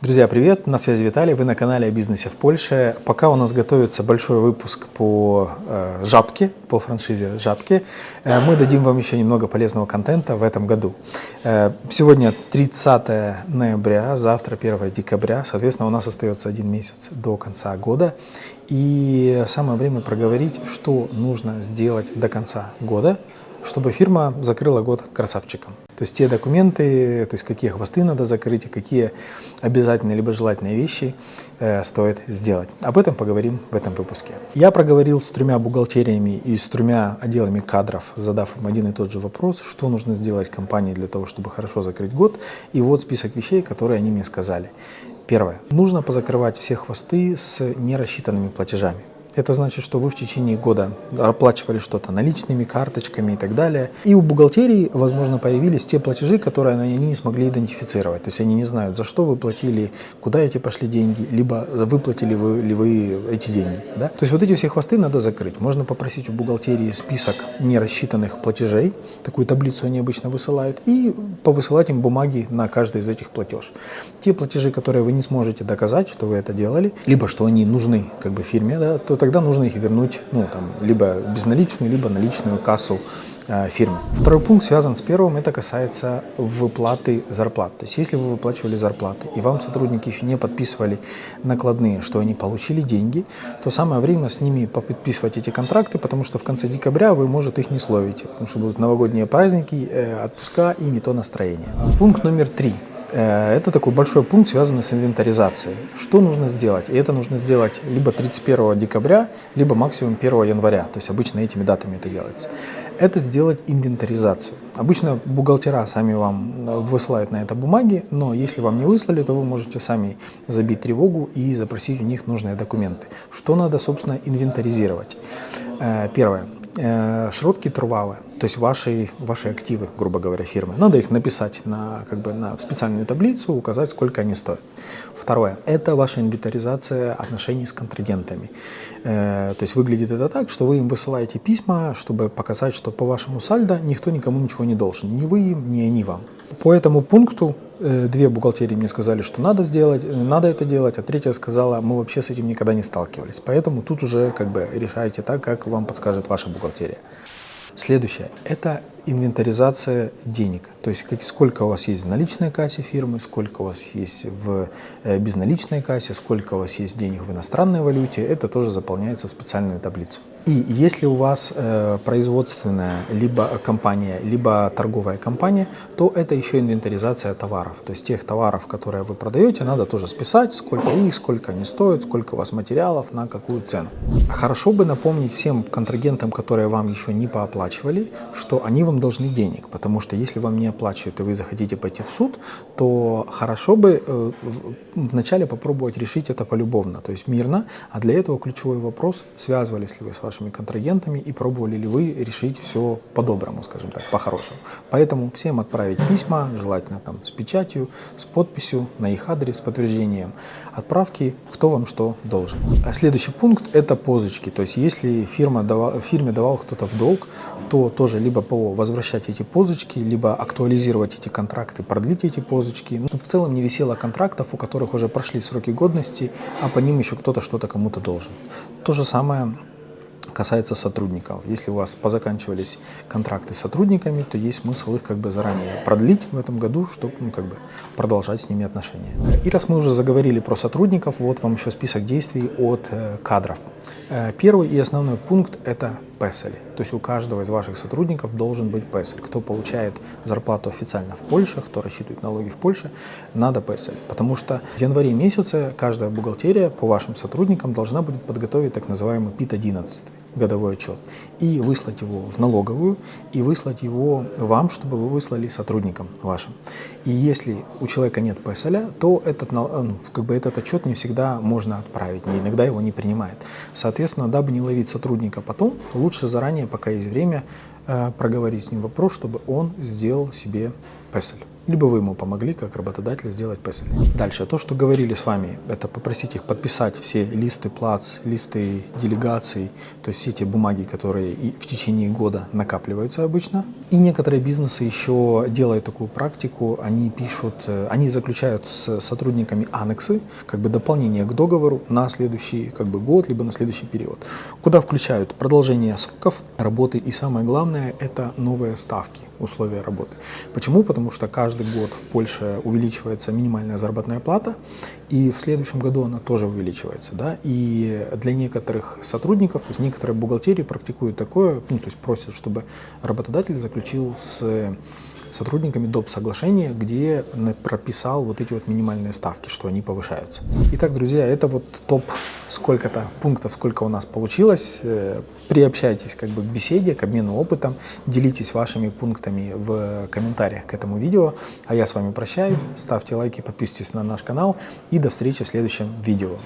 Друзья, привет! На связи Виталий, вы на канале о бизнесе в Польше. Пока у нас готовится большой выпуск по Жабке, по франшизе Жабки, мы дадим вам еще немного полезного контента в этом году. Сегодня 30 ноября, завтра 1 декабря, соответственно, у нас остается 1 месяц до конца года. И самое время проговорить, что нужно сделать до конца года, чтобы фирма закрыла год красавчиком. То есть те документы, то есть какие хвосты надо закрыть и какие обязательные либо желательные вещи стоит сделать. Об этом поговорим в этом выпуске. Я проговорил с 3 бухгалтериями и с 3 отделами кадров, задав им один и тот же вопрос, что нужно сделать компании для того, чтобы хорошо закрыть год. И вот список вещей, которые они мне сказали. Первое. Нужно позакрывать все хвосты с нерассчитанными платежами. Это значит, что вы в течение года оплачивали что-то наличными, карточками и так далее. И у бухгалтерии, возможно, появились те платежи, которые они не смогли идентифицировать. То есть они не знают, за что вы платили, куда эти пошли деньги, либо выплатили ли вы эти деньги. Да? То есть вот эти все хвосты надо закрыть. Можно попросить у бухгалтерии список нерассчитанных платежей. Такую таблицу они обычно высылают. И повысылать им бумаги на каждый из этих платежей. Те платежи, которые вы не сможете доказать, что вы это делали, либо что они нужны фирме, да, то тогда нужно их вернуть, либо безналичную, либо наличную кассу фирмы. Второй пункт связан с первым, это касается выплаты зарплат. То есть если вы выплачивали зарплаты и вам сотрудники еще не подписывали накладные, что они получили деньги, то самое время с ними подписывать эти контракты, потому что в конце декабря вы, может, их не словите, потому что будут новогодние праздники, отпуска и не то настроение. Пункт номер 3. Это такой большой пункт, связанный с инвентаризацией. Что нужно сделать? И это нужно сделать либо 31 декабря, либо максимум 1 января. То есть обычно этими датами это делается. Это сделать инвентаризацию. Обычно бухгалтера сами вам высылают на это бумаги, но если вам не выслали, то вы можете сами забить тревогу и запросить у них нужные документы. Что надо, собственно, инвентаризировать? Первое. Шротки трувавы, то есть ваши активы, грубо говоря, фирмы. Надо их написать в специальную таблицу, указать, сколько они стоят. Второе. Это ваша инвентаризация отношений с контрагентами. То есть выглядит это так, что вы им высылаете письма, чтобы показать, что по вашему сальдо никто никому ничего не должен. Ни вы им, ни они вам. По этому пункту 2 бухгалтерии мне сказали, что надо это делать, а 3 сказала, мы вообще с этим никогда не сталкивались. Поэтому тут уже решайте так, как вам подскажет ваша бухгалтерия. Следующее – это инвентаризация денег. То есть сколько у вас есть в наличной кассе фирмы, сколько у вас есть в безналичной кассе, сколько у вас есть денег в иностранной валюте, это тоже заполняется в специальную таблицу. И если у вас производственная либо компания, либо торговая компания, то это еще инвентаризация товаров. То есть тех товаров, которые вы продаете, надо тоже списать, сколько их, сколько они стоят, сколько у вас материалов, на какую цену. Хорошо бы напомнить всем контрагентам, которые вам еще не пооплачивали, что они вам должны денег, потому что если вам не оплачивают и вы захотите пойти в суд, то хорошо бы вначале попробовать решить это полюбовно, то есть мирно, а для этого ключевой вопрос, связывались ли вы с вашими контрагентами и пробовали ли вы решить все по-доброму, скажем так, по-хорошему. Поэтому всем отправить письма, желательно с печатью, с подписью на их адрес, с подтверждением отправки, кто вам что должен. А следующий пункт – это позычки, то есть если фирме давал кто-то в долг, то тоже либо возвращать эти позычки, либо актуализировать эти контракты, продлить эти позычки, чтобы в целом не висело контрактов, у которых уже прошли сроки годности, а по ним еще кто-то что-то кому-то должен. То же самое касается сотрудников. Если у вас позаканчивались контракты с сотрудниками, то есть смысл их заранее продлить в этом году, чтобы продолжать с ними отношения. И раз мы уже заговорили про сотрудников, вот вам еще список действий от кадров. Первый и основной пункт – это песель. То есть у каждого из ваших сотрудников должен быть песель. Кто получает зарплату официально в Польше, кто рассчитывает налоги в Польше, надо песель. Потому что в январе месяце каждая бухгалтерия по вашим сотрудникам должна будет подготовить так называемый ПИТ-11, годовой отчет, и выслать его в налоговую, и выслать его вам, чтобы вы выслали сотрудникам вашим. И если у человека нет песеля, то этот отчет не всегда можно отправить, иногда его не принимают. Соответственно, дабы не ловить сотрудника потом, лучше заранее, пока есть время, проговорить с ним вопрос, чтобы он сделал себе песель. либо вы ему помогли, как работодатель, сделать песель. Дальше, то, что говорили с вами, это попросить их подписать все листы плац, листы делегаций, то есть все те бумаги, которые и в течение года накапливаются обычно. И некоторые бизнесы еще делают такую практику, они пишут, они заключают с сотрудниками аннексы, как бы дополнение к договору на следующий как бы год, либо на следующий период, куда включают продолжение сроков работы и самое главное это новые ставки, условия работы. Почему? Потому что каждый год в Польше увеличивается минимальная заработная плата, и в следующем году она тоже увеличивается. Да? И для некоторых сотрудников, то есть некоторые бухгалтерии практикуют такое, ну, то есть просят, чтобы работодатель заключил с сотрудниками доп. Соглашение, где прописал вот эти вот минимальные ставки, что они повышаются. Итак, друзья, это вот топ сколько-то пунктов, сколько у нас получилось. Приобщайтесь как бы к беседе, к обмену опытом, делитесь вашими пунктами в комментариях к этому видео. А я с вами прощаюсь, ставьте лайки, подписывайтесь на наш канал и до встречи в следующем видео.